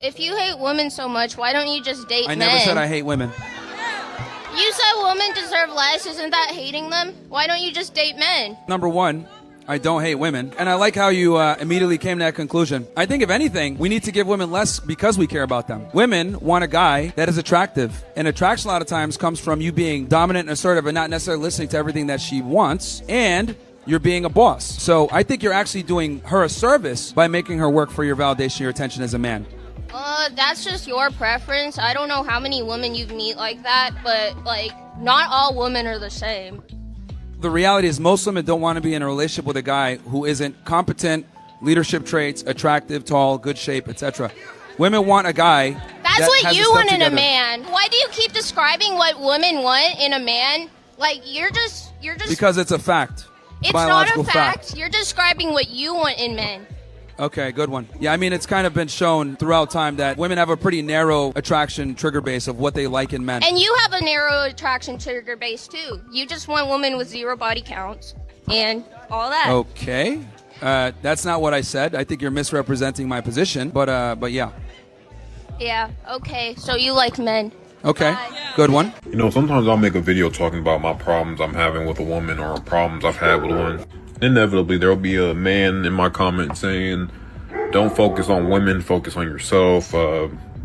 If you hate women so much, why don't you just date I men? never said I hate women. You said women deserve less. Isn't that hating them? Why don't you just date men? Number one, I don't hate women. And I like how you immediately came to that conclusion. I think, if anything, we need to give women less because we care about them. Women want a guy that is attractive. And attraction a lot of times comes from you being dominant and assertive and not necessarily listening to everything that she wants. And you're being a boss. So I think you're actually doing her a service by making her work for your validation, your attention as a man. That's just your preference. I don't know how many women you've met like that, but, not all women are the same. The reality is most women don't want to be in a relationship with a guy who isn't competent, leadership traits, attractive, tall, good shape, etc. Women want a guy That's that what has you his stuff want in a together. man. Why do you keep describing what women want in a man? You're just... Because it's a fact. It's biological not a fact. You're describing what you want in men. Okay, good one. Yeah, I mean, it's kind of been shown throughout time that women have a pretty narrow attraction trigger base of what they like in men. And you have a narrow attraction trigger base, too. You just want women with 0 body counts and all that. Okay. That's not what I said. I think you're misrepresenting my position, but yeah. Yeah, okay. So you like men. Okay, Bye. good one. You know, sometimes I'll make a video talking about my problems I'm having with a woman or problems I've had with one. Inevitably, there'll be a man in my comment saying, don't focus on women, focus on yourself,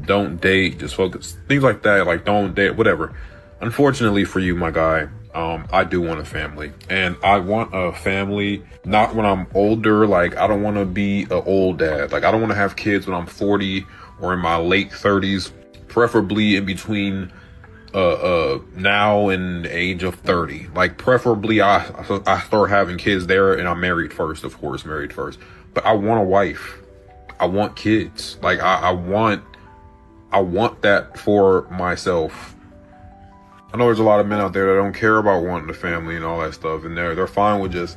don't date, just focus, things like that, like don't date, whatever. Unfortunately for you, my guy, I do want a family. And I want a family, not when I'm older, like I don't want to be an old dad. Like I don't want to have kids when I'm 40 or in my late 30s, preferably in between now and the age of 30. Like preferably I start having kids there and I'm married first, of course, married first. But I want a wife. I want kids. Like I want that for myself. I know there's a lot of men out there that don't care about wanting a family and all that stuff, and they're fine with just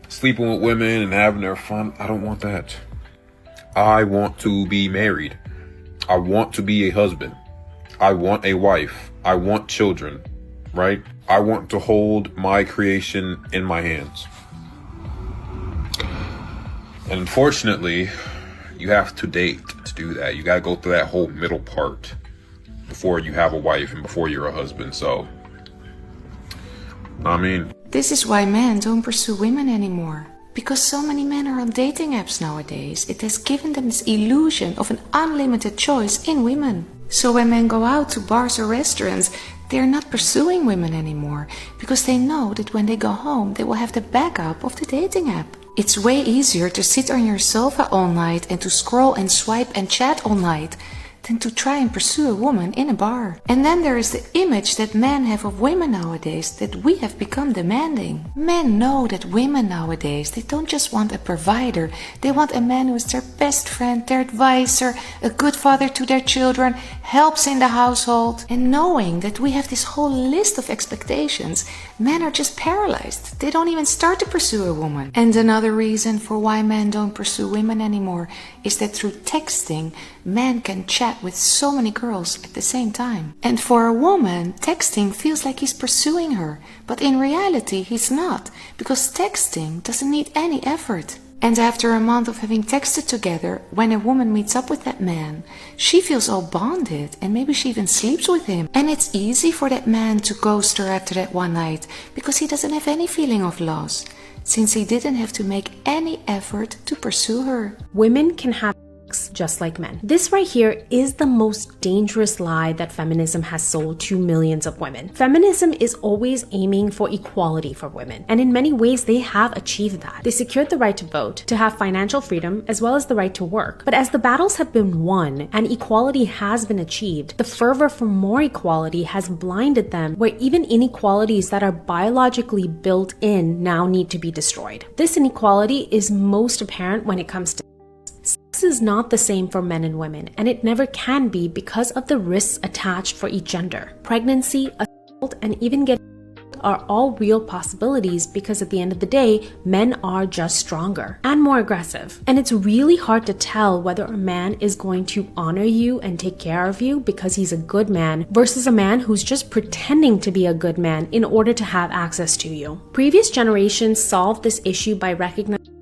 sleeping with women and having their fun. I don't want that. I want to be married. I want to be a husband. I want a wife. I want children, right? I want to hold my creation in my hands. And unfortunately, you have to date to do that. You got to go through that whole middle part before you have a wife and before you're a husband. So, I mean, this is why men don't pursue women anymore. Because so many men are on dating apps nowadays, it has given them this illusion of an unlimited choice in women. So when men go out to bars or restaurants, they are not pursuing women anymore, because they know that when they go home, they will have the backup of the dating app. It's way easier to sit on your sofa all night and to scroll and swipe and chat all night than to try and pursue a woman in a bar. And then there is the image that men have of women nowadays that we have become demanding. Men know that women nowadays, they don't just want a provider, they want a man who is their best friend, their advisor, a good father to their children, helps in the household. And knowing that we have this whole list of expectations, men are just paralyzed. They don't even start to pursue a woman. And another reason for why men don't pursue women anymore is that through texting, men can chat with so many girls at the same time. And for a woman, texting feels like he's pursuing her, but in reality he's not, because texting doesn't need any effort. And after a month of having texted together, when a woman meets up with that man, she feels all bonded and maybe she even sleeps with him. And it's easy for that man to ghost her after that one night, because he doesn't have any feeling of loss, since he didn't have to make any effort to pursue her. Women can have just like men. This right here is the most dangerous lie that feminism has sold to millions of women. Feminism is always aiming for equality for women, and in many ways they have achieved that. They secured the right to vote, to have financial freedom, as well as the right to work. But as the battles have been won and equality has been achieved, the fervor for more equality has blinded them, where even inequalities that are biologically built in now need to be destroyed. This inequality is most apparent when it comes to sex is not the same for men and women, and it never can be because of the risks attached for each gender. Pregnancy, assault, and even getting are all real possibilities, because at the end of the day, men are just stronger and more aggressive. And it's really hard to tell whether a man is going to honor you and take care of you because he's a good man versus a man who's just pretending to be a good man in order to have access to you. Previous generations solved this issue by recognizing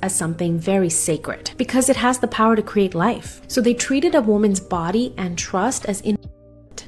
as something very sacred because it has the power to create life. So they treated a woman's body and trust as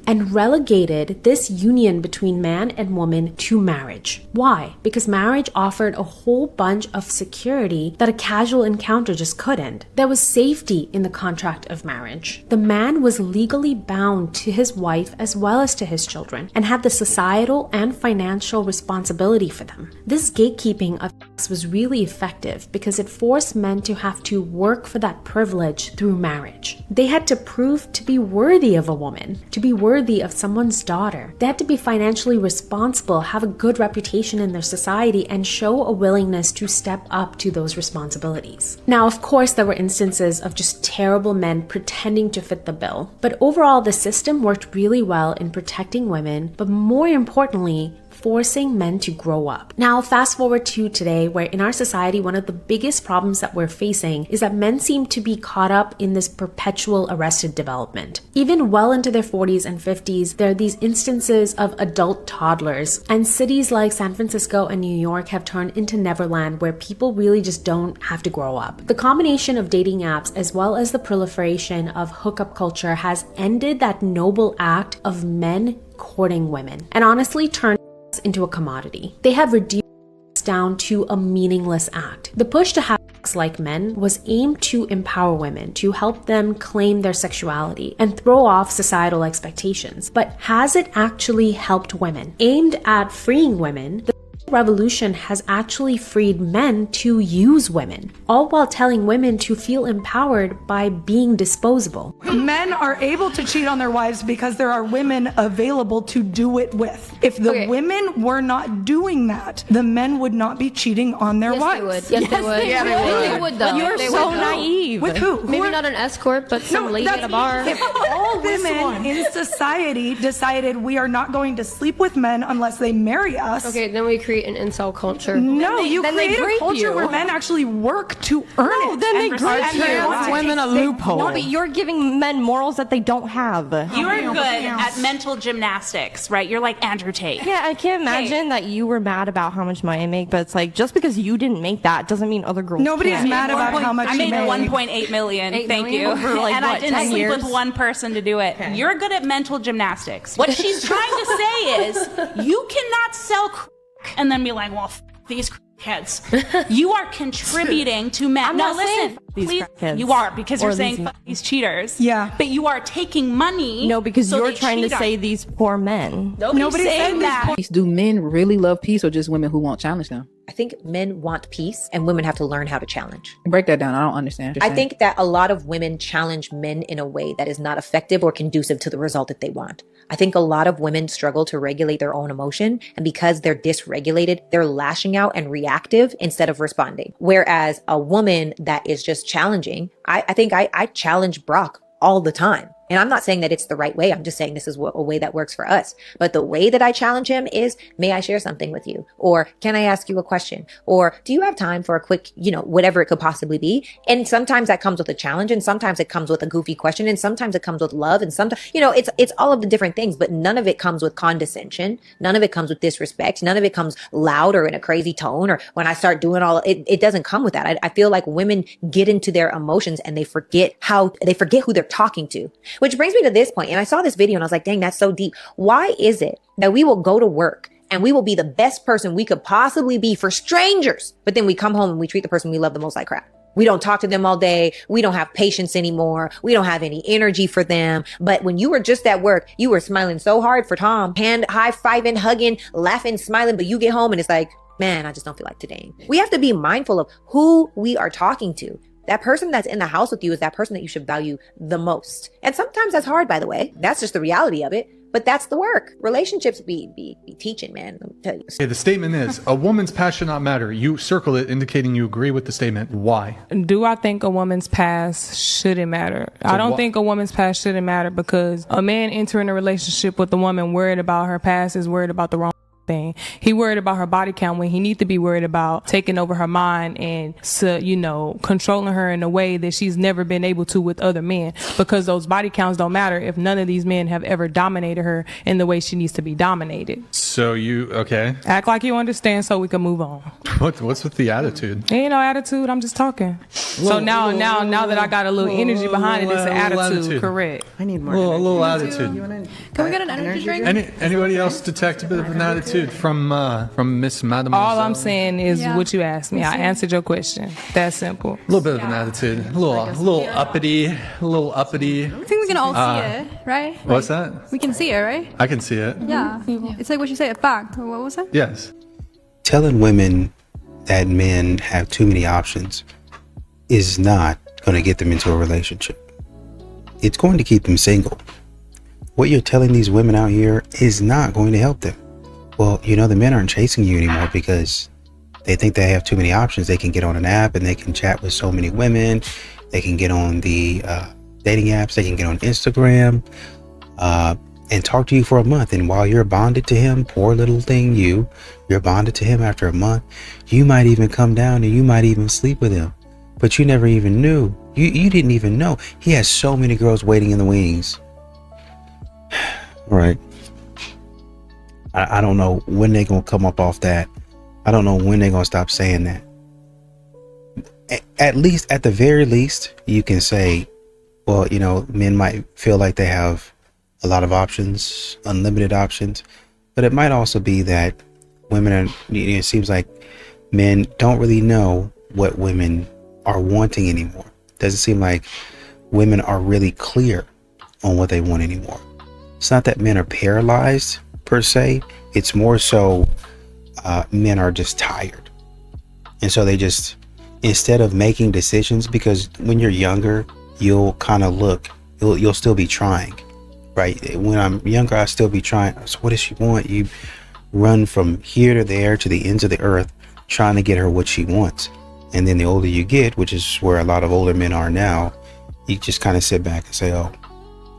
and relegated this union between man and woman to marriage. Why? Because marriage offered a whole bunch of security that a casual encounter just couldn't. There was safety in the contract of marriage. The man was legally bound to his wife as well as to his children and had the societal and financial responsibility for them. This gatekeeping of sex was really effective because it forced men to have to work for that privilege through marriage. They had to prove to be worthy of a woman, to be worthy of someone's daughter. They had to be financially responsible, have a good reputation in their society, and show a willingness to step up to those responsibilities. Now, of course, there were instances of just terrible men pretending to fit the bill, but overall, the system worked really well in protecting women, but more importantly, forcing men to grow up. Now, fast forward to today, where in our society, one of the biggest problems that we're facing is that men seem to be caught up in this perpetual arrested development. Even well into their 40s and 50s, there are these instances of adult toddlers, and cities like San Francisco and New York have turned into Neverland, where people really just don't have to grow up. The combination of dating apps as well as the proliferation of hookup culture has ended that noble act of men courting women, and honestly turned into a commodity. They have reduced down to a meaningless act. The push to have sex like men was aimed to empower women, to help them claim their sexuality and throw off societal expectations. But has it actually helped women? Aimed at freeing women, the revolution has actually freed men to use women, all while telling women to feel empowered by being disposable. Men are able to cheat on their wives because there are women available to do it with. If the women were not doing that, the men would not be cheating on their wives. Yes, they would. They would, though. You're so naive. With who? Maybe not an escort, but some lady at a bar. If all women in society decided we are not going to sleep with men unless they marry us. Okay, then we create an incel culture. No, you then they create a grape culture you. where men actually work to earn it. Then they and grape respect you. their Give wives. women a loophole. No, but you're giving men morals that they don't have. You are good at mental gymnastics, right? You're like Andrew Tate. Yeah, I can't imagine that you were mad about how much money I make, but it's like, just because you didn't make that doesn't mean other girls Nobody's can't. mad about how much I you made make. 1.8 million. 8 Thank million you. over, like, and I what, didn't 10 sleep years? with one person to do it. You're good at mental gymnastics. What she's trying to say is, you cannot sell crack and then be like, well, these heads. You are contributing to men. I'm now not listen, saying these please. crackheads. You are, because you're Or saying these fuck these cheaters. Yeah. But you are taking money. No, because so you're they trying to cheat on say you. these poor men. Nobody's saying that. Do men really love peace or just women who won't challenge them? I think men want peace and women have to learn how to challenge. Break that down. I don't understand. I think that a lot of women challenge men in a way that is not effective or conducive to the result that they want. I think a lot of women struggle to regulate their own emotion, and because they're dysregulated, they're lashing out and reactive instead of responding. Whereas a woman that is just challenging, I think I challenge Brock all the time. And I'm not saying that it's the right way. I'm just saying this is a way that works for us. But the way that I challenge him is, may I share something with you? Or can I ask you a question? Or do you have time for a quick, whatever it could possibly be? And sometimes that comes with a challenge, and sometimes it comes with a goofy question, and sometimes it comes with love, and sometimes, it's all of the different things, but none of it comes with condescension. None of it comes with disrespect. None of it comes loud or in a crazy tone, or when I start doing it doesn't come with that. I feel like women get into their emotions and they forget who they're talking to. Which brings me to this point, and I saw this video and I was like, dang, that's so deep. Why is it that we will go to work and we will be the best person we could possibly be for strangers, but then we come home and we treat the person we love the most like crap? We don't talk to them all day. We don't have patience anymore. We don't have any energy for them. But when you were just at work, you were smiling so hard for Tom, hand high-fiving, hugging, laughing, smiling, but you get home and it's like, man, I just don't feel like today. We have to be mindful of who we are talking to. That person that's in the house with you is that person that you should value the most. And sometimes that's hard, by the way. That's just the reality of it. But that's the work. Relationships be teaching, man. Let me tell you. Okay, the statement is, a woman's past should not matter. You circle it, indicating you agree with the statement. Why? Do I think a woman's past shouldn't matter? I don't think a woman's past shouldn't matter because a man entering a relationship with a woman worried about her past is worried about the wrong. thing. He worried about her body count when he need to be worried about taking over her mind and, you know, controlling her in a way that she's never been able to with other men, because those body counts don't matter if none of these men have ever dominated her in the way she needs to be dominated. So okay. Act like you understand so we can move on. What's with the attitude? Ain't no attitude. I'm just talking. So now that I got a little energy behind it, it's an attitude. Correct. I need more. A little attitude. Can we get an energy drink? Anybody else detect a bit of an attitude from Miss Mademoiselle? All I'm saying is what you asked me. I answered your question. That's simple. A little bit of an attitude. A little uppity. A little uppity. I think we can all see it, right? What's that? We can see it, right? I can see it. Yeah. It's like what you say, a fact. What was that? Yes. Telling women that men have too many options is not going to get them into a relationship. It's going to keep them single. What you're telling these women out here is not going to help them. Well, you know, the men aren't chasing you anymore because they think they have too many options. They can get on an app and they can chat with so many women. They can get on the dating apps. They can get on Instagram and talk to you for a month. And while you're bonded to him, poor little thing, you're bonded to him after a month. You might even come down and you might even sleep with him. But you never even knew. You didn't even know. He has so many girls waiting in the wings. All right. I don't know when they're going to come up off that. I don't know when they're going to stop saying that. At the very least, you can say, well, you know, men might feel like they have a lot of options, unlimited options. But it might also be that women it seems like men don't really know what women are wanting anymore. Doesn't seem like women are really clear on what they want anymore. It's not that men are paralyzed per se. It's more so men are just tired. And so they just, instead of making decisions, because when you're younger, you'll kind of you'll still be trying, right? When I'm younger, I'll still be trying. So what does she want? You run from here to there to the ends of the earth trying to get her what she wants. And then the older you get, which is where a lot of older men are now, you just kind of sit back and say, oh,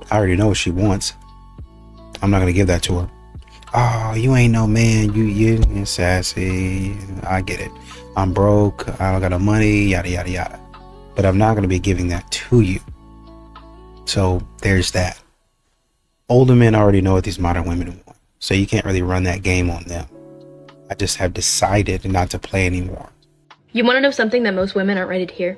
I already know what she wants. I'm not going to give that to her. Oh, you ain't no man. You're sassy. I get it. I'm broke. I don't got no money, yada, yada, yada. But I'm not going to be giving that to you. So there's that. Older men already know what these modern women want. So you can't really run that game on them. I just have decided not to play anymore. You want to know something that most women aren't ready to hear?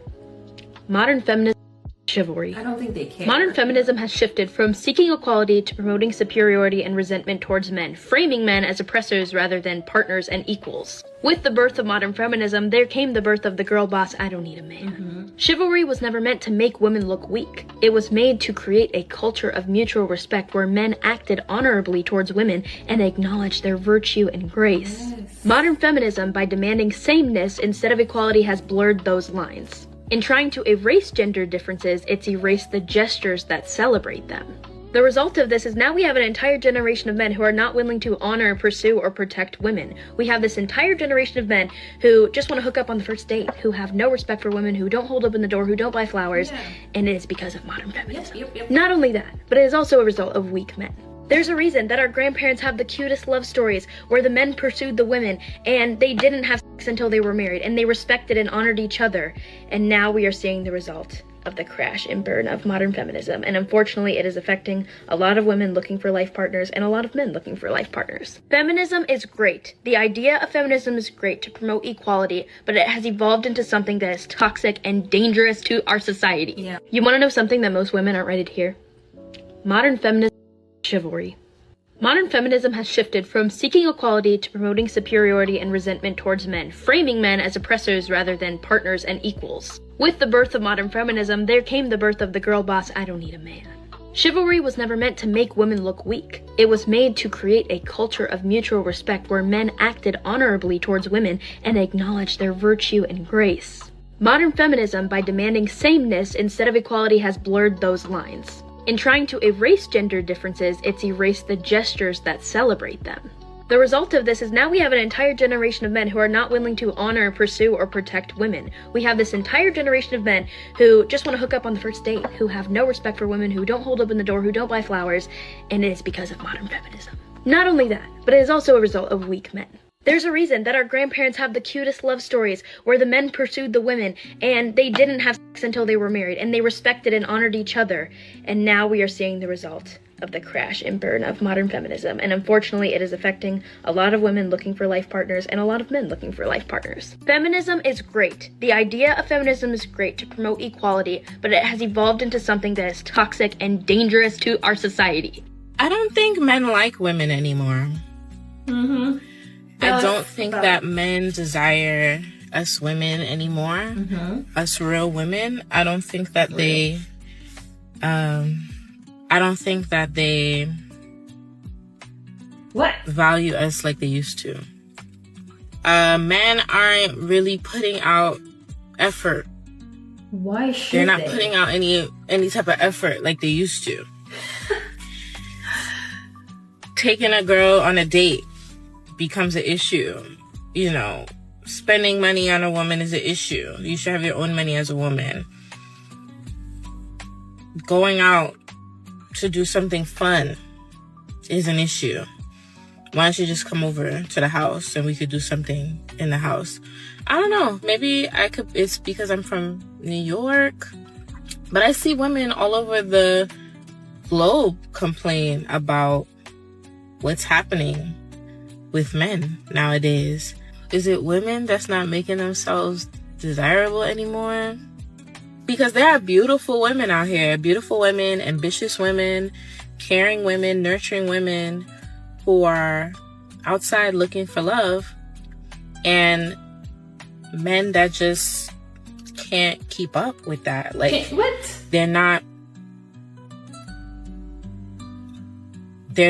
Modern feminism is chivalry. I don't think they care. Modern feminism has shifted from seeking equality to promoting superiority and resentment towards men, framing men as oppressors rather than partners and equals. With the birth of modern feminism, there came the birth of the girl boss, I don't need a man. Chivalry was never meant to make women look weak. It was made to create a culture of mutual respect where men acted honorably towards women and acknowledged their virtue and grace. Modern feminism, by demanding sameness instead of equality, has blurred those lines. In trying to erase gender differences, it's erased the gestures that celebrate them. The result of this is now we have an entire generation of men who are not willing to honor, pursue, or protect women. We have this entire generation of men who just want to hook up on the first date, who have no respect for women, who don't hold open the door, who don't buy flowers, and it is because of modern feminism. Not only that, but it is also a result of weak men. There's a reason that our grandparents have the cutest love stories where the men pursued the women and they didn't have sex until they were married, and they respected and honored each other. And now we are seeing the result of the crash and burn of modern feminism, and unfortunately it is affecting a lot of women looking for life partners and a lot of men looking for life partners. Feminism is great. The idea of feminism is great to promote equality, but it has evolved into something that is toxic and dangerous to our society. You want to know something that most women aren't ready to hear? Modern feminism is chivalry. Modern feminism has shifted from seeking equality to promoting superiority and resentment towards men, framing men as oppressors rather than partners and equals. With the birth of modern feminism, there came the birth of the girl boss, I don't need a man. Chivalry was never meant to make women look weak. It was made to create a culture of mutual respect where men acted honorably towards women and acknowledged their virtue and grace. Modern feminism, by demanding sameness instead of equality, has blurred those lines. In trying to erase gender differences, it's erased the gestures that celebrate them. The result of this is now we have an entire generation of men who are not willing to honor, pursue, or protect women. We have this entire generation of men who just want to hook up on the first date, who have no respect for women, who don't hold open the door, who don't buy flowers, and it is because of modern feminism. Not only that, but it is also a result of weak men. There's a reason that our grandparents have the cutest love stories where the men pursued the women and they didn't have sex until they were married and they respected and honored each other. And now we are seeing the result of the crash and burn of modern feminism. And unfortunately, it is affecting a lot of women looking for life partners and a lot of men looking for life partners. Feminism is great. The idea of feminism is great to promote equality, but it has evolved into something that is toxic and dangerous to our society. I don't think men like women anymore. I don't think that men desire us women anymore. Us real women. I don't think that they value us like they used to. Men aren't really putting out effort. Why should They're not putting out any type of effort like they used to. Taking a girl on a date becomes an issue. You know, spending money on a woman is an issue. You should have your own money as a woman. Going out to do something fun is an issue. Why don't you just come over to the house and we could do something in the house? I don't know. Maybe it's because I'm from New York. But I see women all over the globe complain about what's happening with men nowadays. Is it women that's not making themselves desirable anymore? Because there are beautiful women out here, beautiful women, ambitious women, caring women, nurturing women who are outside looking for love, and men that just can't keep up with that. Like, what? They're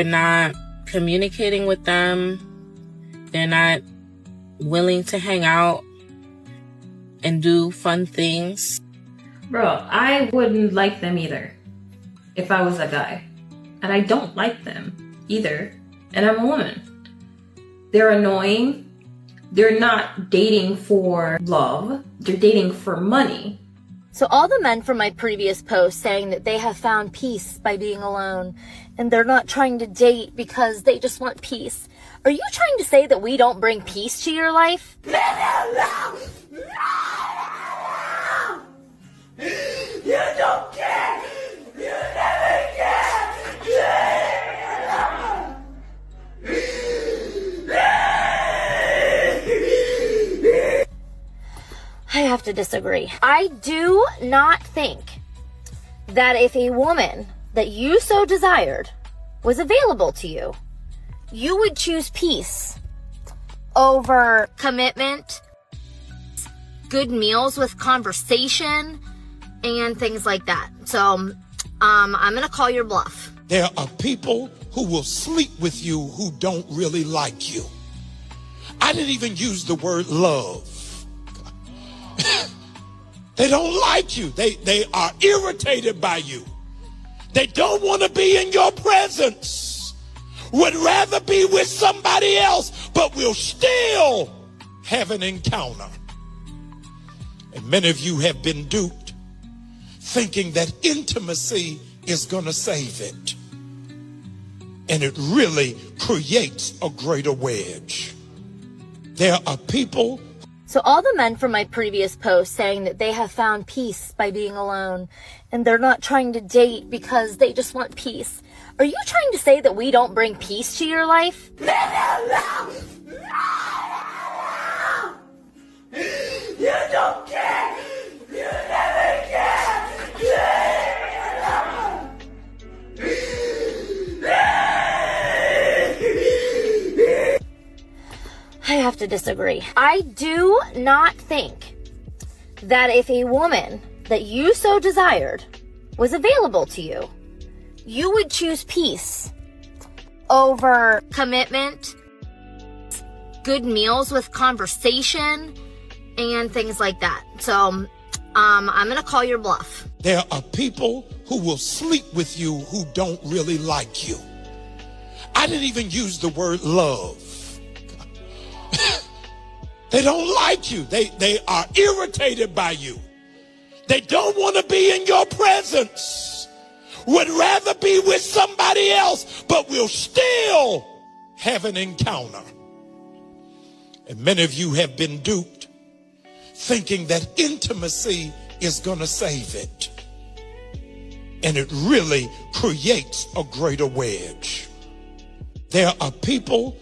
not communicating with them. They're not willing to hang out and do fun things. Bro, I wouldn't like them either if I was a guy. And I don't like them either. And I'm a woman. They're annoying. They're not dating for love. They're dating for money. So all the men from my previous post saying that they have found peace by being alone and they're not trying to date because they just want peace. Are you trying to say that we don't bring peace to your life? You don't care. You never care. I have to disagree. I do not think that if a woman that you so desired was available to you, you would choose peace over commitment, good meals with conversation, and things like that. So I'm gonna call your bluff. There are people who will sleep with you who don't really like you. I didn't even use the word love. They don't like you. They are irritated by you. They don't want to be in your presence. Would rather be with somebody else, but will still have an encounter. And many of you have been duped, thinking that intimacy is going to save it. And it really creates a greater wedge. There are people. So all the men from my previous post saying that they have found peace by being alone and they're not trying to date because they just want peace. Are you trying to say that we don't bring peace to your life? You don't care. You never care. I have to disagree. I do not think that if a woman that you so desired was available to you, you would choose peace over commitment, good meals with conversation, and things like that. So I'm gonna call your bluff. There are people who will sleep with you who don't really like you. I didn't even use the word love. They don't like you. They are irritated by you. They don't want to be in your presence. Would rather be with somebody else, but will still have an encounter. And many of you have been duped, thinking that intimacy is going to save it. And it really creates a greater wedge. There are people.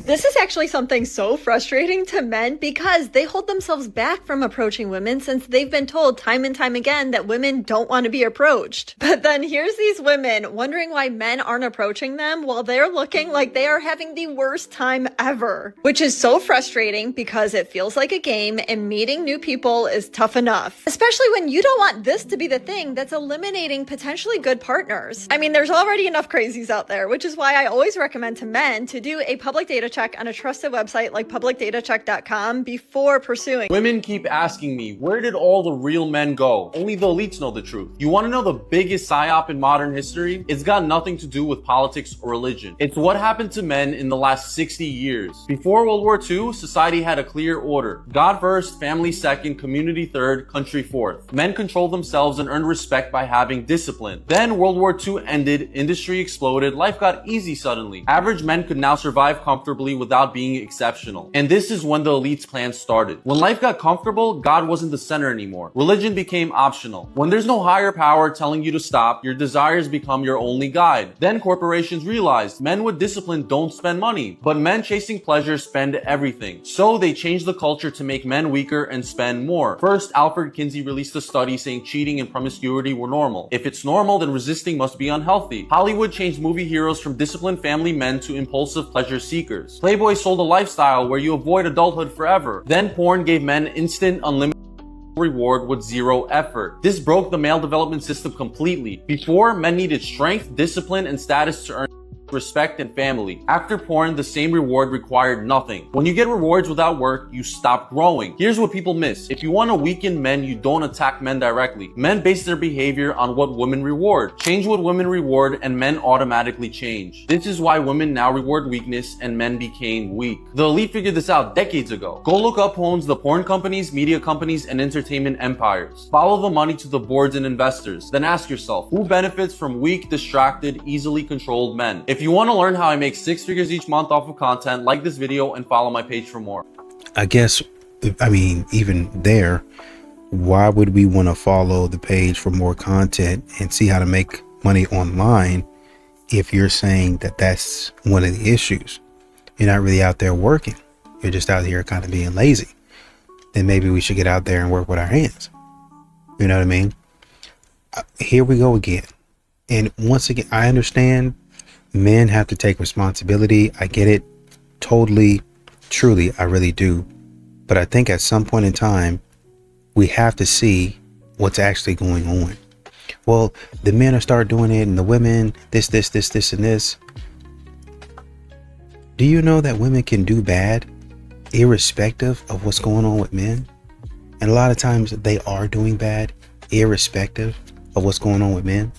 This is actually something so frustrating to men because they hold themselves back from approaching women since they've been told time and time again that women don't want to be approached. But then here's these women wondering why men aren't approaching them while they're looking like they are having the worst time ever. Which is so frustrating because it feels like a game and meeting new people is tough enough. Especially when you don't want this to be the thing that's eliminating potentially good partners. I mean, there's already enough crazies out there, which is why I always recommend to men to do a public data check on a trusted website like publicdatacheck.com before pursuing. Women keep asking me, where did all the real men go? Only the elites know the truth. You want to know the biggest psyop in modern history? It's got nothing to do with politics or religion. It's what happened to men in the last 60 years. Before World War II, society had a clear order. God first, family second, community third, country fourth. Men controlled themselves and earned respect by having discipline. Then World War II ended, industry exploded, life got easy suddenly. Average men could now survive comfortably without being exceptional. And this is when the elite's plan started. When life got comfortable, God wasn't the center anymore. Religion became optional. When there's no higher power telling you to stop, your desires become your only guide. Then corporations realized men with discipline don't spend money, but men chasing pleasure spend everything. So they changed the culture to make men weaker and spend more. First, Alfred Kinsey released a study saying cheating and promiscuity were normal. If it's normal, then resisting must be unhealthy. Hollywood changed movie heroes from disciplined family men to impulsive pleasure seekers. Playboy sold a lifestyle where you avoid adulthood forever. Then porn gave men instant, unlimited reward with zero effort. This broke the male development system completely. Before, men needed strength, discipline, and status to earn respect and family. After porn, the same reward required nothing. When you get rewards without work, you stop growing. Here's what people miss. If you want to weaken men, you don't attack men directly. Men base their behavior on what women reward. Change what women reward and men automatically change. This is why women now reward weakness and men became weak. The elite figured this out decades ago. Go look up who owns the porn companies, media companies, and entertainment empires. Follow the money to the boards and investors. Then ask yourself, who benefits from weak, distracted, easily controlled men? If you want to learn how I make 6 figures each month off of content, like this video and follow my page for more. I guess, even there, why would we want to follow the page for more content and see how to make money online if you're saying that that's one of the issues? You're not really out there working. You're just out here kind of being lazy. Then maybe we should get out there and work with our hands. You know what I mean? Here we go again. And once again, I understand men have to take responsibility. I get it. Totally, truly, I really do. But I think at some point in time, we have to see what's actually going on. Well, the men are start doing it and the women, this, and this. Do you know that women can do bad irrespective of what's going on with men? And a lot of times they are doing bad irrespective of what's going on with men.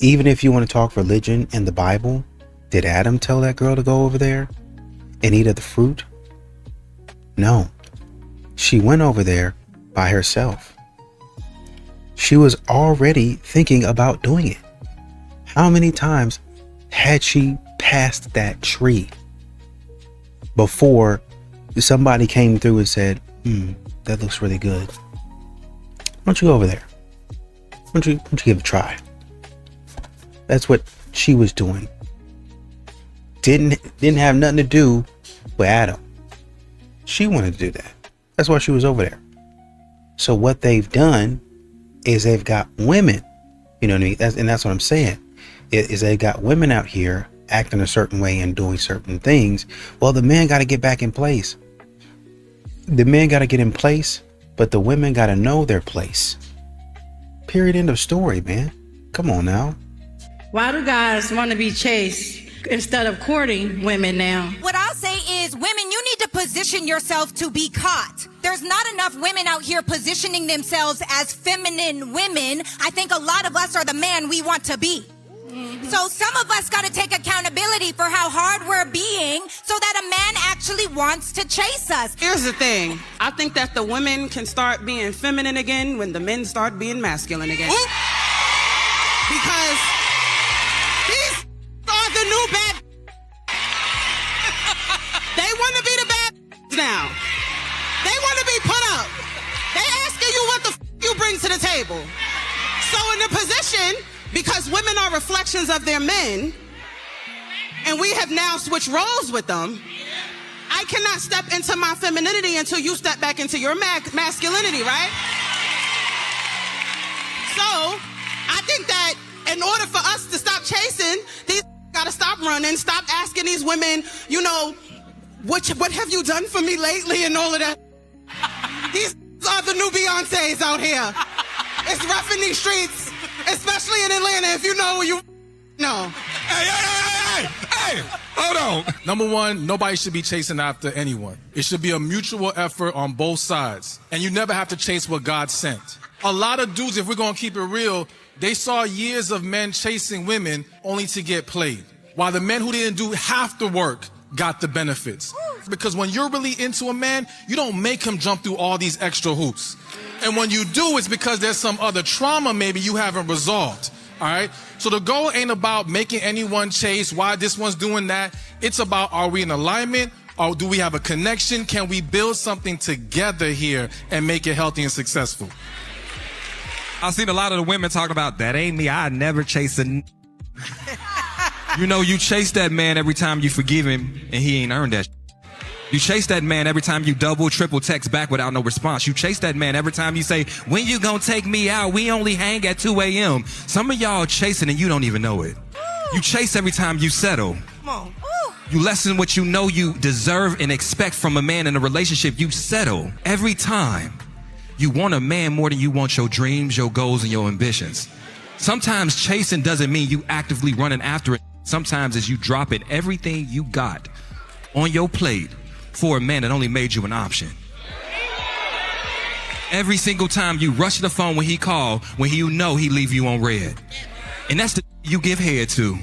Even if you want to talk religion and the Bible, did Adam tell that girl to go over there and eat of the fruit? No. She went over there by herself. She was already thinking about doing it. How many times had she passed that tree before somebody came through and said, that looks really good. Why don't you go over there? Why don't you give it a try? That's what she was doing. Didn't have nothing to do with Adam. She wanted to do that. That's why she was over there. So what they've done is they've got women, you know what I mean? That's what I'm saying. Is they've got women out here acting a certain way and doing certain things. Well, the men got to get back in place. The men got to get in place, but the women got to know their place. Period. End of story, man. Come on now. Why do guys want to be chased instead of courting women now? What I'll say is, women, you need to position yourself to be caught. There's not enough women out here positioning themselves as feminine women. I think a lot of us are the man we want to be. So some of us got to take accountability for how hard we're being so that a man actually actually wants to chase us. Here's the thing. I think that the women can start being feminine again when the men start being masculine again. Ooh. Because these are the new bad. They want to be the bad now. They want to be put up. They asking you what the you bring to the table. So in the position, because women are reflections of their men, and we have now switched roles with them, I cannot step into my femininity until you step back into your masculinity, right? So I think that in order for us to stop chasing, these gotta stop running, stop asking these women, you know, what have you done for me lately and all of that. These are the new Beyoncés out here. It's rough in these streets, especially in Atlanta, if you know, you know. Hey, hold on. Number one, nobody should be chasing after anyone. It should be a mutual effort on both sides. And you never have to chase what God sent. A lot of dudes, if we're going to keep it real, they saw years of men chasing women only to get played. While the men who didn't do half the work got the benefits. Because when you're really into a man, you don't make him jump through all these extra hoops. And when you do, it's because there's some other trauma maybe you haven't resolved. All right? So the goal ain't about making anyone chase, why this one's doing that. It's about, are we in alignment? Or do we have a connection? Can we build something together here and make it healthy and successful? I've seen a lot of the women talk about, that ain't me, I never chase a You know, you chase that man every time you forgive him and he ain't earned that. You chase that man every time you double, triple text back without no response. You chase that man every time you say, when you gonna take me out? We only hang at 2 a.m. Some of y'all chasing and you don't even know it. You chase every time you settle. Come on. You lessen what you know you deserve and expect from a man in a relationship. You settle every time. You want a man more than you want your dreams, your goals, and your ambitions. Sometimes chasing doesn't mean you actively running after it. Sometimes it's you dropping everything you got on your plate for a man that only made you an option. Every single time you rush the phone when he called, when you know he leave you on red. And that's the you give head to.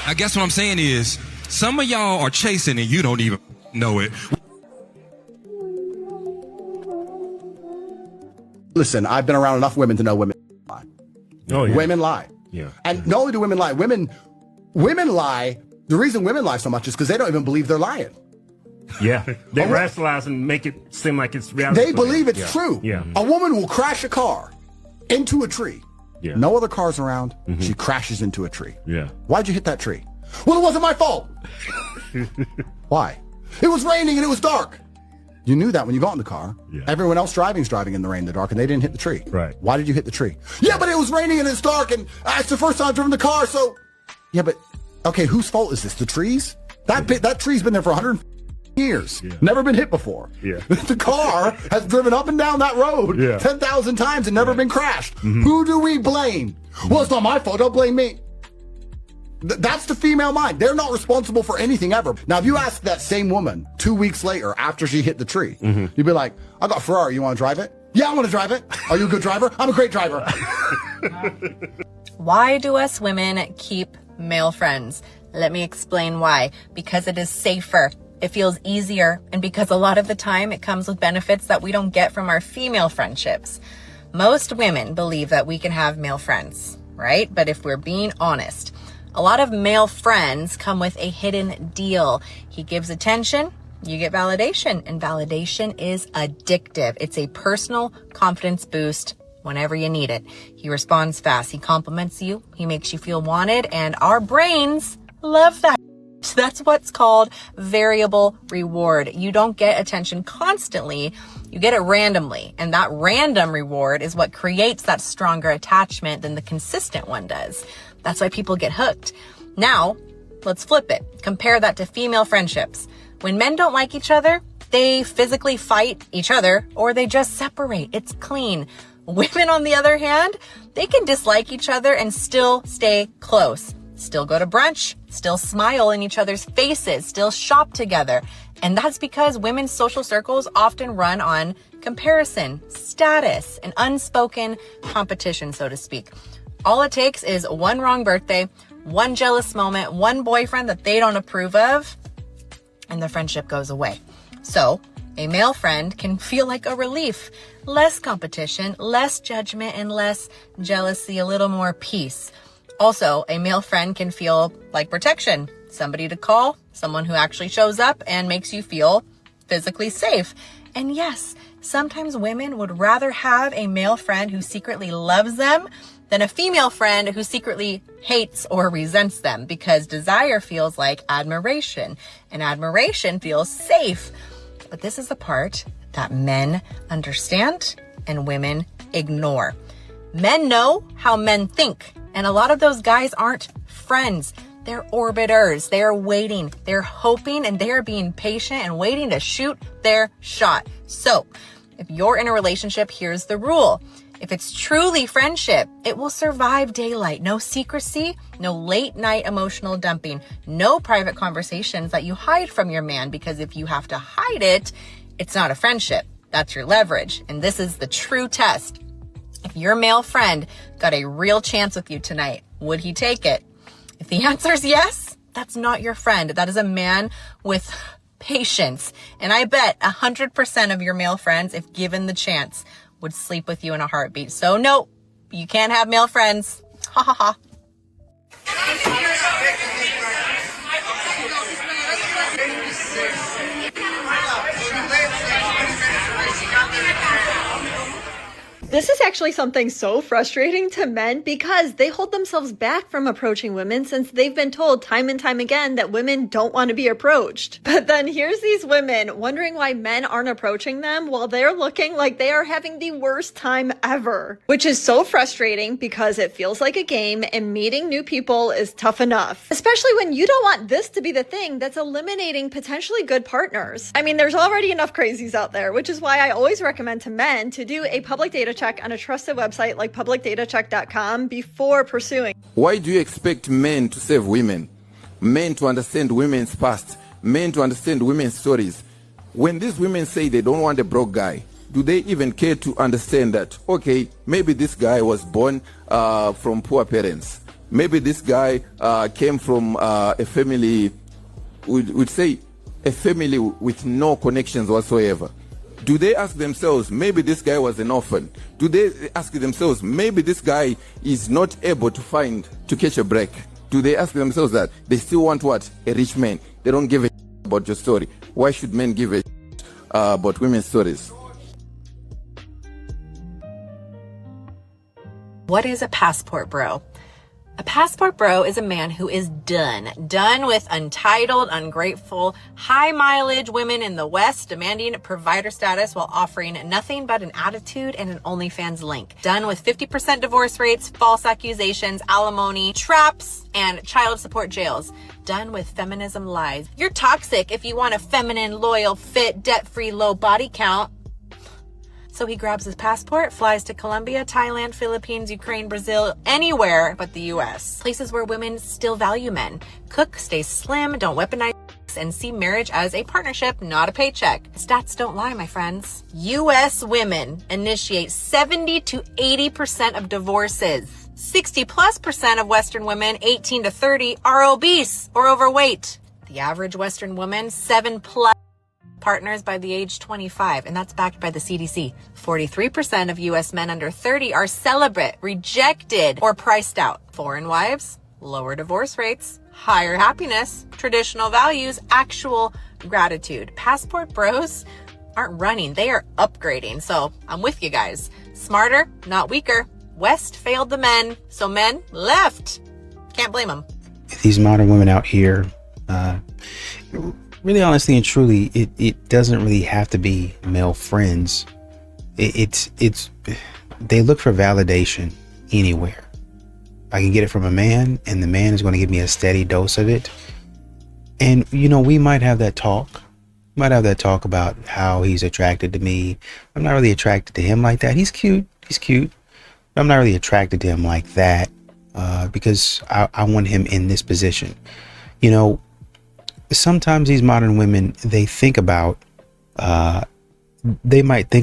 I guess what I'm saying is, some of y'all are chasing and you don't even know it. Listen, I've been around enough women to know women lie. Oh, yeah. Women lie. Yeah. And not only do women lie, women lie. The reason women lie so much is because they don't even believe they're lying. Yeah. They rationalize and make it seem like it's reality. They believe it's true. Yeah. A woman will crash a car into a tree. Yeah. No other cars around. She crashes into a tree. Yeah. Why'd you hit that tree? Well, it wasn't my fault. Why? It was raining and it was dark. You knew that when you got in the car. Yeah. Everyone else driving in the rain, the dark, and they didn't hit the tree. Right. Why did you hit the tree? Yeah, but it was raining and it's dark, and it's the first time I've driven the car, so... Yeah, but... Okay, whose fault is this? The tree's? That tree's been there for 100 years. Yeah. Never been hit before. Yeah. The car has driven up and down that road 10,000 times and never been crashed. Who do we blame? Well, it's not my fault. Don't blame me. That's the female mind. They're not responsible for anything ever. Now, if you ask that same woman 2 weeks later after she hit the tree, you'd be like, I got a Ferrari. You want to drive it? Yeah, I want to drive it. Are you a good driver? I'm a great driver. Why do us women keep male friends? Let me explain why. Because it is safer. It feels easier. And because a lot of the time it comes with benefits that we don't get from our female friendships. Most women believe that we can have male friends, right? But if we're being honest, a lot of male friends come with a hidden deal. He gives attention, you get validation, and validation is addictive. It's a personal confidence boost whenever you need it. He responds fast. He compliments you. He makes you feel wanted, and our brains love that. That's what's called variable reward. You don't get attention constantly. You get it randomly. And that random reward is what creates that stronger attachment than the consistent one does. That's why people get hooked. Now, let's flip it. Compare that to female friendships. When men don't like each other, they physically fight each other or they just separate. It's clean. Women, on the other hand, they can dislike each other and still stay close. Still go to brunch, still smile in each other's faces, still shop together. And that's because women's social circles often run on comparison, status, and unspoken competition, so to speak. All it takes is one wrong birthday, one jealous moment, one boyfriend that they don't approve of, and the friendship goes away. So a male friend can feel like a relief, less competition, less judgment, and less jealousy, a little more peace. Also, a male friend can feel like protection, somebody to call, someone who actually shows up and makes you feel physically safe. And yes, sometimes women would rather have a male friend who secretly loves them than a female friend who secretly hates or resents them, because desire feels like admiration and admiration feels safe. But this is the part that men understand and women ignore. Men know how men think, and a lot of those guys aren't friends. They're orbiters. They're waiting. They're hoping, and they're being patient and waiting to shoot their shot. So if you're in a relationship, here's the rule. If it's truly friendship, it will survive daylight. No secrecy, no late night emotional dumping, no private conversations that you hide from your man, because if you have to hide it, it's not a friendship. That's your leverage. And this is the true test. If your male friend got a real chance with you tonight, would he take it? If the answer is yes, that's not your friend. That is a man with patience. And I bet 100% of your male friends, if given the chance, would sleep with you in a heartbeat. So no, you can't have male friends. Ha ha ha. This is actually something so frustrating to men because they hold themselves back from approaching women since they've been told time and time again that women don't want to be approached. But then here's these women wondering why men aren't approaching them while they're looking like they are having the worst time ever. Which is so frustrating because it feels like a game and meeting new people is tough enough. Especially when you don't want this to be the thing that's eliminating potentially good partners. I mean, there's already enough crazies out there, which is why I always recommend to men to do a public data check on a trusted website like publicdatacheck.com before pursuing. Why do you expect men to save women? Men to understand women's past, men to understand women's stories. When these women say they don't want a broke guy, do they even care to understand that, okay, maybe this guy was born from poor parents. Maybe this guy came from a family, we'd say a family with no connections whatsoever. Do they ask themselves, maybe this guy was an orphan? Do they ask themselves, maybe this guy is not able to catch a break? Do they ask themselves that? They still want what? A rich man. They don't give a about your story. Why should men give a about women's stories? What is a passport bro? A passport bro is a man who is done with entitled, ungrateful, high mileage women in the West demanding provider status while offering nothing but an attitude and an OnlyFans link. Done with 50% divorce rates, false accusations, alimony, traps, and child support jails. Done with feminism lies. You're toxic if you want a feminine, loyal, fit, debt-free, low body count. So he grabs his passport, flies to Colombia, Thailand, Philippines, Ukraine, Brazil, anywhere but the US. Places where women still value men. Cook, stay slim, don't weaponize, and see marriage as a partnership, not a paycheck. Stats don't lie, my friends. US women initiate 70 to 80% of divorces. 60+% of Western women, 18 to 30, are obese or overweight. The average Western woman, 7+ partners by the age 25, and that's backed by the CDC. 43% of US men under 30 are celibate, rejected, or priced out. Foreign wives, lower divorce rates, higher happiness, traditional values, actual gratitude. Passport bros aren't running, they are upgrading. So I'm with you guys. Smarter, not weaker. West failed the men, so men left. Can't blame them. These modern women out here, really honestly and truly, it doesn't really have to be male friends. It's they look for validation anywhere. I can get it from a man, and the man is going to give me a steady dose of it. And we might have that talk. About how he's attracted to me. I'm not really attracted to him like that. He's cute. But I'm not really attracted to him like that because I want him in this position. Sometimes these modern women, they might think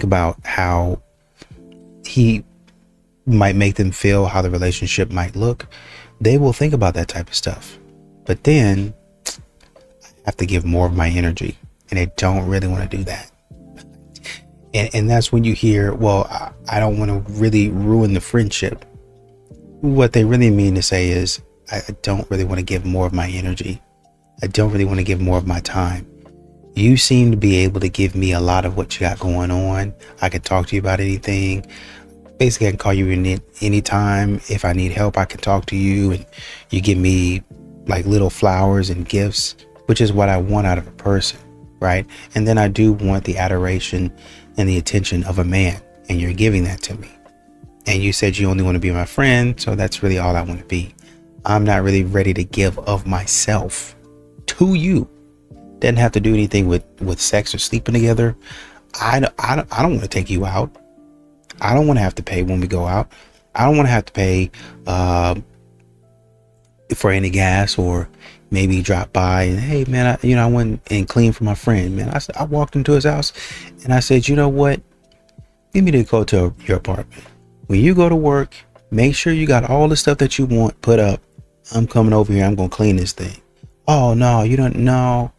about how he might make them feel, how the relationship might look. They will think about that type of stuff. But then I have to give more of my energy, and they don't really want to do that. And that's when you hear, well, I don't want to really ruin the friendship. What they really mean to say is, I don't really want to give more of my energy. I don't really want to give more of my time. You seem to be able to give me a lot of what you got going on. I can talk to you about anything. Basically, I can call you anytime. If I need help, I can talk to you, and you give me like little flowers and gifts, which is what I want out of a person, right? And then I do want the adoration and the attention of a man, and you're giving that to me. And you said you only want to be my friend, so that's really all I want to be. I'm not really ready to give of myself to you. Doesn't have to do anything with sex or sleeping together. I don't want to take you out. I don't want to have to pay when we go out. I don't want to have to pay for any gas, or maybe drop by and, hey man, I went and cleaned for my friend, man. I walked into his house and I said, you know what? Give me the code to your apartment. When you go to work, make sure you got all the stuff that you want put up. I'm coming over here. I'm going to clean this thing. Oh no, you don't know.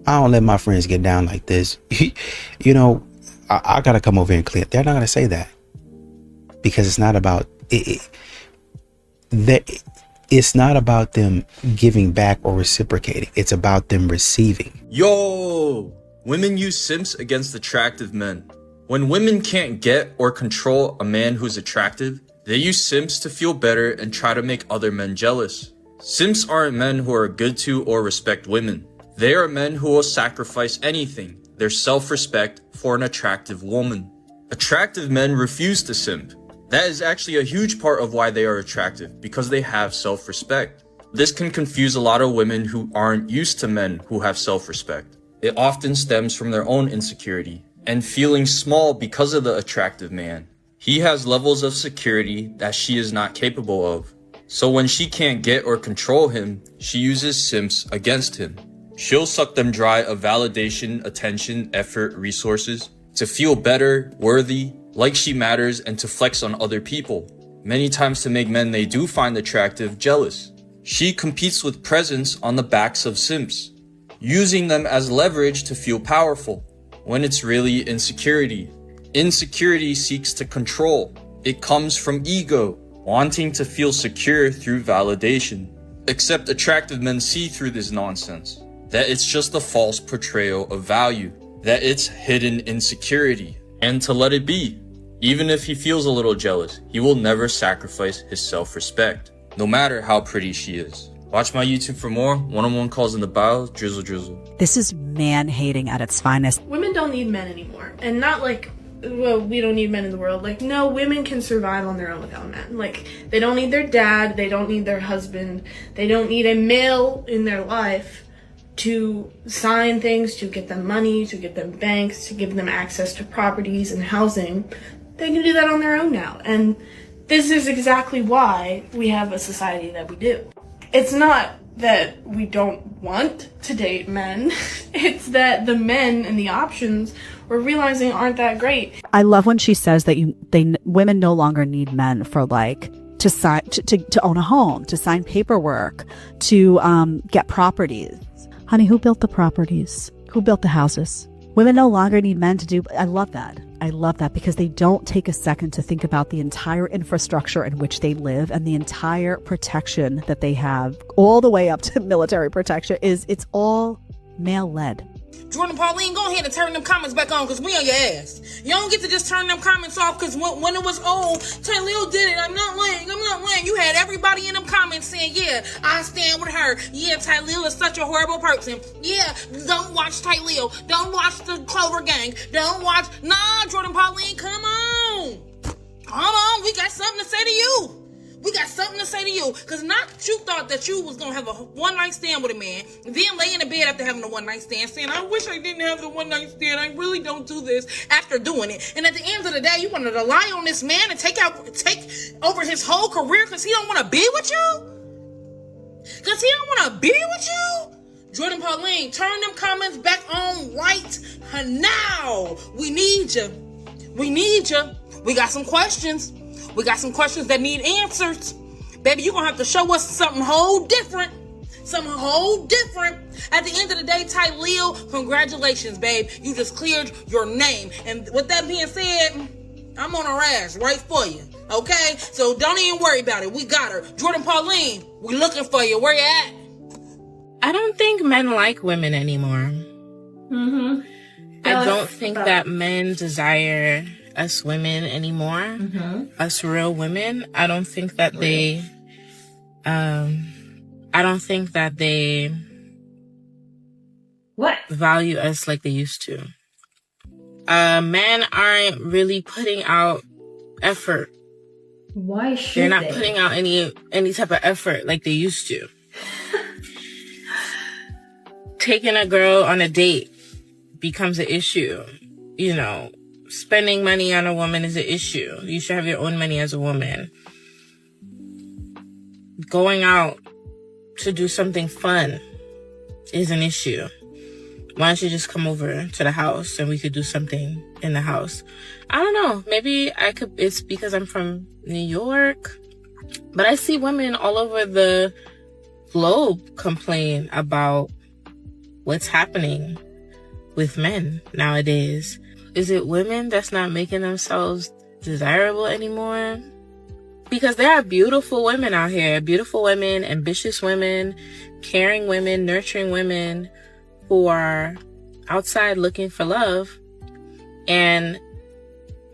I don't let my friends get down like this. You know, I got to come over here and clean. They're not going to say that, because it's not about it. It's not about them giving back or reciprocating. It's about them receiving. Yo, women use simps against attractive men. When women can't get or control a man who's attractive, they use simps to feel better and try to make other men jealous. Simps aren't men who are good to or respect women. They are men who will sacrifice anything, their self-respect, for an attractive woman. Attractive men refuse to simp. That is actually a huge part of why they are attractive, because they have self-respect. This can confuse a lot of women who aren't used to men who have self-respect. It often stems from their own insecurity and feeling small because of the attractive man. He has levels of security that she is not capable of. So when she can't get or control him, she uses simps against him. She'll suck them dry of validation, attention, effort, resources to feel better, worthy, like she matters, and to flex on other people. Many times to make men they do find attractive jealous. She competes with presents on the backs of simps, using them as leverage to feel powerful, when it's really insecurity. Insecurity seeks to control. It comes from ego, wanting to feel secure through validation. Except attractive men see through this nonsense, that it's just a false portrayal of value, that it's hidden insecurity, and to let it be. Even if he feels a little jealous, he will never sacrifice his self-respect, no matter how pretty she is. Watch my YouTube for more. One-on-one calls in the bio. Drizzle drizzle. This is man-hating at its finest. Women don't need men anymore. And not like, well, we don't need men in the world. Like, no, women can survive on their own without men. Like, they don't need their dad. They don't need their husband. They don't need a male in their life to sign things, to get them money, to get them banks, to give them access to properties and housing. They can do that on their own now. And this is exactly why we have a society that we do. It's not that we don't want to date men. It's that the men and the options we're realizing aren't that great. I love when she says that women no longer need men for like to sign to own a home, to sign paperwork, to get properties. Honey, who built the properties? Who built the houses? Women no longer need men to do. I love that. I love that because they don't take a second to think about the entire infrastructure in which they live and the entire protection that they have, all the way up to military protection. It's all male-led. Jordan Pauline, go ahead and turn them comments back on, because we on your ass. You don't get to just turn them comments off, because when it was, oh, Taylil did it, I'm not lying. You had everybody in them comments saying, yeah, I stand with her. Yeah, Taylil is such a horrible person. Yeah, don't watch Taylil. Don't watch the Clover Gang. Don't watch, nah, Jordan Pauline, come on. Come on, we got something to say to you. We got something to say to you. Because not that you thought that you was going to have a one-night stand with a man, and then lay in the bed after having a one-night stand saying, I wish I didn't have the one-night stand. I really don't do this after doing it. And at the end of the day, you wanted to lie on this man and take over his whole career because he don't want to be with you? Because he don't want to be with you? Jordan Pauline, turn them comments back on right now. We need you. We need you. We got some questions. We got some questions that need answers. Baby, you're going to have to show us something whole different. something whole different. At the end of the day, Ty Leo, congratulations, babe. You just cleared your name. And with that being said, I'm on a rash right for you. Okay? So don't even worry about it. We got her. Jordan Pauline, we looking for you. Where you at? I don't think men like women anymore. I don't think that men desire us women anymore. Us real women. I don't think that they value us like they used to. Men aren't really putting out effort. Why should They're not putting out any type of effort like they used to. Taking a girl on a date becomes an issue. You know, spending money on a woman is an issue. You should have your own money as a woman. Going out to do something fun is an issue. Why don't you just come over to the house and we could do something in the house? I don't know. Maybe it's because I'm from New York. But I see women all over the globe complain about what's happening with men nowadays. Is it women that's not making themselves desirable anymore? Because there are beautiful women out here. Beautiful women, ambitious women, caring women, nurturing women who are outside looking for love. And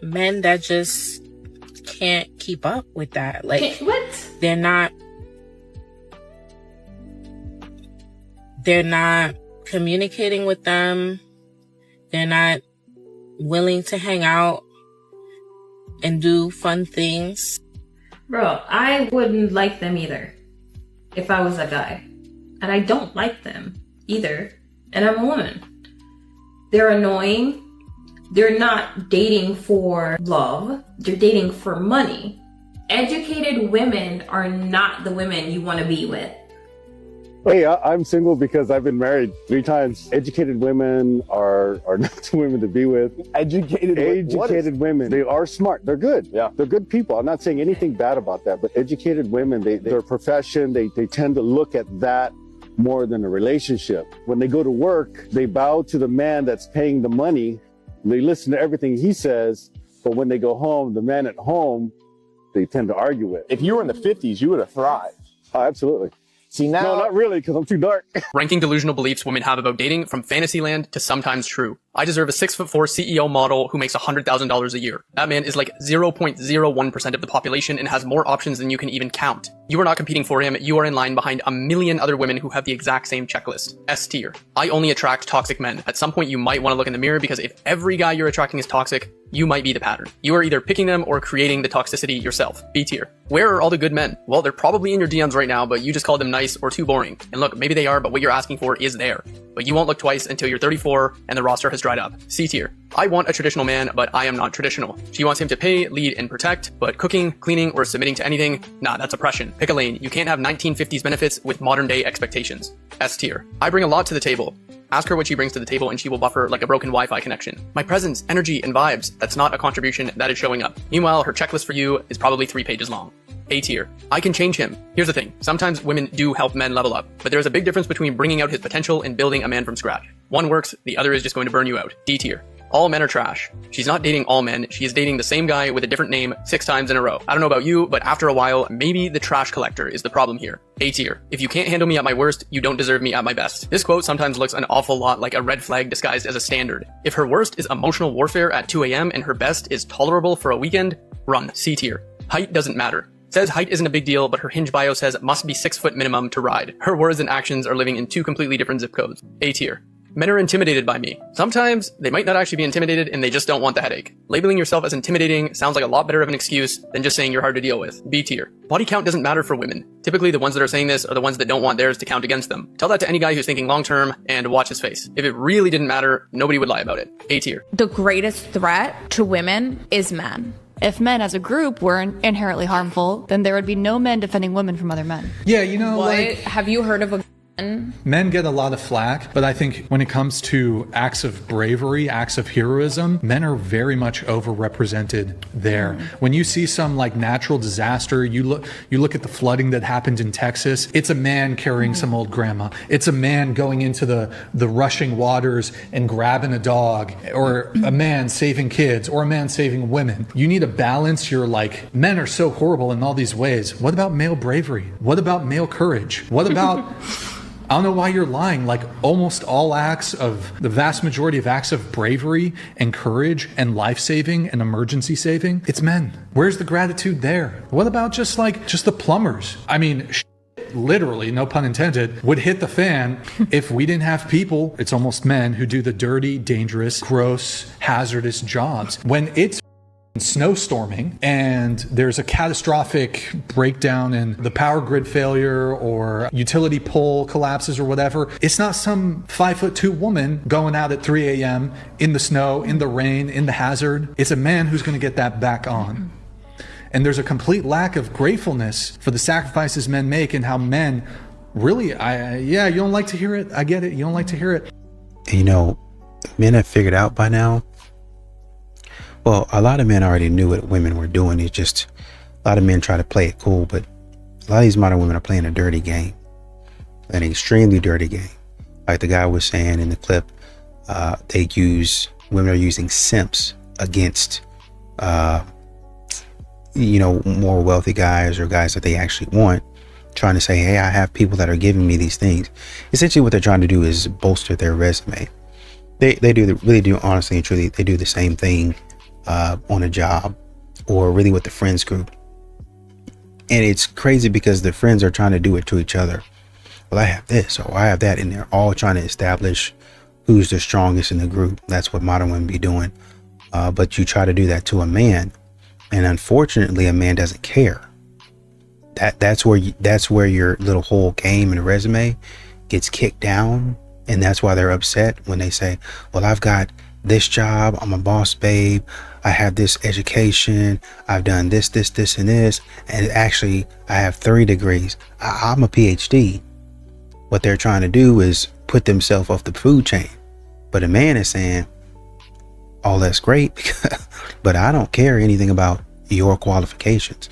men that just can't keep up with that. Like, what? They're not communicating with them. They're not willing to hang out and do fun things. Bro, I wouldn't like them either if I was a guy. And I don't like them either. And I'm a woman. They're annoying. They're not dating for love. They're dating for money. Educated women are not the women you want to be with. Hey, I'm single because I've been married 3 times. Educated women are not the women to be with. Educated women. They are smart. They're good. Yeah. They're good people. I'm not saying anything bad about that, but educated women, their profession, they tend to look at that more than a relationship. When they go to work, they bow to the man that's paying the money. They listen to everything he says, but when they go home, the man at home, they tend to argue with. If you were in the 50s, you would have thrived. Oh, absolutely. See, now... No, not really, because I'm too dark. Ranking delusional beliefs women have about dating from fantasyland to sometimes true. I deserve a 6'4" CEO model who makes $100,000 a year. That man is like 0.01% of the population and has more options than you can even count. You are not competing for him. You are in line behind a million other women who have the exact same checklist. S tier. I only attract toxic men. At some point, you might want to look in the mirror because if every guy you're attracting is toxic, you might be the pattern. You are either picking them or creating the toxicity yourself. B tier. Where are all the good men? Well, they're probably in your DMs right now, but you just called them nice or too boring. And look, maybe they are, but what you're asking for is there. But you won't look twice until you're 34 and the roster has dried up. C tier. I want a traditional man, but I am not traditional. She wants him to pay, lead, and protect, but cooking, cleaning, or submitting to anything, nah, that's oppression. Pick a lane. You can't have 1950s benefits with modern day expectations. S tier. I bring a lot to the table. Ask her what she brings to the table and she will buffer like a broken Wi-Fi connection. My presence, energy, and vibes, that's not a contribution, that is showing up. Meanwhile, her checklist for you is probably 3 pages long. A tier. I can change him. Here's the thing. Sometimes women do help men level up, but there's a big difference between bringing out his potential and building a man from scratch. One works, the other is just going to burn you out. D tier. All men are trash. She's not dating all men, she is dating the same guy with a different name 6 times in a row. I don't know about you, but after a while, maybe the trash collector is the problem here. A tier. If you can't handle me at my worst, you don't deserve me at my best. This quote sometimes looks an awful lot like a red flag disguised as a standard. If her worst is emotional warfare at 2 a.m. and her best is tolerable for a weekend, run. C tier. Height doesn't matter. Says height isn't a big deal, but her Hinge bio says it must be 6 foot minimum to ride. Her words and actions are living in 2 completely different zip codes. A tier. Men are intimidated by me. Sometimes they might not actually be intimidated and they just don't want the headache. Labeling yourself as intimidating sounds like a lot better of an excuse than just saying you're hard to deal with. B tier. Body count doesn't matter for women. Typically the ones that are saying this are the ones that don't want theirs to count against them. Tell that to any guy who's thinking long term and watch his face. If it really didn't matter, nobody would lie about it. A tier. The greatest threat to women is men. If men as a group were inherently harmful, then there would be no men defending women from other men. Yeah, you know, What? like... Have you heard of a Men get a lot of flack, but I think when it comes to acts of bravery, acts of heroism, men are very much overrepresented there. When you see some like natural disaster, you look at the flooding that happened in Texas, it's a man carrying some old grandma. It's a man going into the rushing waters and grabbing a dog, or a man saving kids, or a man saving women. You need to balance your like, men are so horrible in all these ways. What about male bravery? What about male courage? What about I don't know why you're lying. Like almost all the vast majority of acts of bravery and courage and life-saving and emergency saving, it's men. Where's the gratitude there? What about just the plumbers? I mean, literally, no pun intended, would hit the fan if we didn't have people, it's almost men, who do the dirty, dangerous, gross, hazardous jobs. When it's snowstorming and there's a catastrophic breakdown in the power grid failure or utility pole collapses or whatever, it's not some 5'2" woman going out at 3 a.m. in the snow, in the rain, in the hazard. It's a man who's going to get that back on. And there's a complete lack of gratefulness for the sacrifices men make and how men really, you don't like to hear it. I get it. You don't like to hear it. You know, men have figured out by now. Well, a lot of men already knew what women were doing. It's just a lot of men try to play it cool, but a lot of these modern women are playing a dirty game, an extremely dirty game. Like the guy was saying in the clip, women are using simps against, more wealthy guys or guys that they actually want, trying to say, hey, I have people that are giving me these things. Essentially what they're trying to do is bolster their resume. They really do, honestly and truly, they do the same thing on a job or really with the friends group. And it's crazy because the friends are trying to do it to each other. Well, I have this or I have that, and they're all trying to establish who's the strongest in the group. That's what modern women be doing. But you try to do that to a man, and unfortunately a man doesn't care. That's where your little whole game and resume gets kicked down. And that's why they're upset when they say, well, I've got this job, I'm a boss babe, I have this education, I've done this, and this, and actually I have 3 degrees. I'm a PhD. What they're trying to do is put themselves off the food chain. But a man is saying, oh, that's great, but I don't care anything about your qualifications.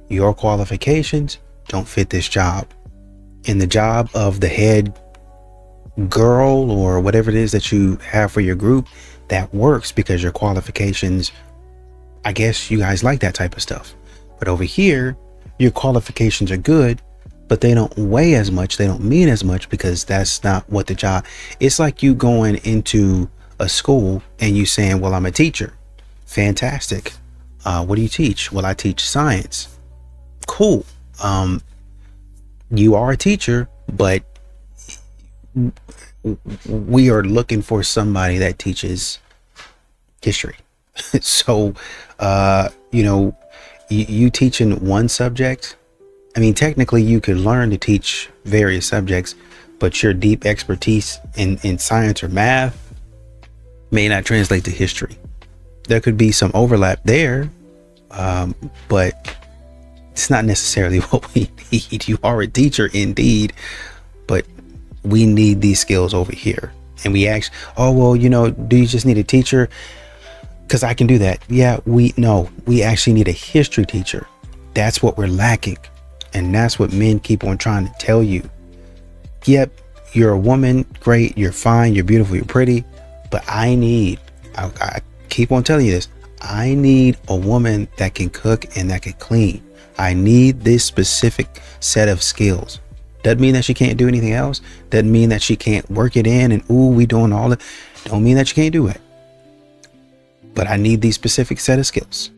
Your qualifications don't fit this job. And the job of the head girl or whatever it is that you have for your group, that works because your qualifications, I guess you guys like that type of stuff. But over here, your qualifications are good, but they don't weigh as much, they don't mean as much, because that's not what the job. It's like you going into a school and you saying, well, I'm a teacher. Fantastic. What do you teach? Well, I teach science. Cool. You are a teacher, but we are looking for somebody that teaches history. So, you teaching one subject. I mean, technically you could learn to teach various subjects, but your deep expertise in science or math may not translate to history. There could be some overlap there, but it's not necessarily what we need. You are a teacher indeed, but we need these skills over here. And we actually, do you just need a teacher? Because I can do that. Yeah, we actually need a history teacher. That's what we're lacking. And that's what men keep on trying to tell you. Yep, you're a woman, great, you're fine, you're beautiful, you're pretty, but I keep on telling you this, I need a woman that can cook and that can clean. I need this specific set of skills. Doesn't mean that she can't do anything else. Doesn't mean that she can't work it in and we doing all that. Don't mean that she can't do it. But I need these specific set of skills.